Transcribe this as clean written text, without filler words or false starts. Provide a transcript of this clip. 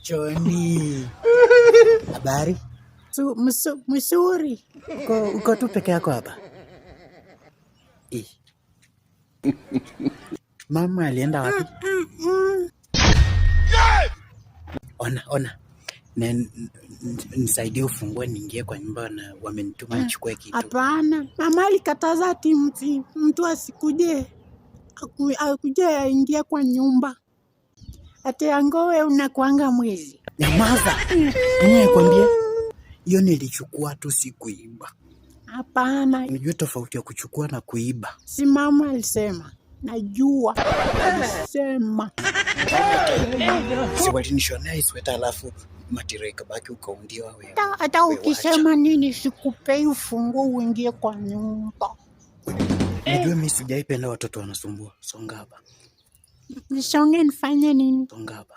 Choni. Habari? Msuri. Uko tu peke yako hapa? Mama alienda wapi? Ona. Nisaidie ufungue niingie kwa nyumba na wamenituma nichukue kitu. Hapana, mama alikataza ati mtu asikuje aingie kwa nyumba. Ati angowe unakuanga mwizi. Nyamaza. Nini nakwambia? Hiyo nilichukua tu, si kuiba. Hapana. Unajua tofauti ya kuchukua na kuiba? Si mama alisema. Najua. Alisema. Si walinishonea isweta alafu matire ikabaki ukaundiwa wewe. Hata ukisema nini sikupei ufunguo uingie kwa nyumba. Unajua mimi sijaipenda watoto wanasumbua. Songa hapa. Nisonge nifanye nini? Songa hapa.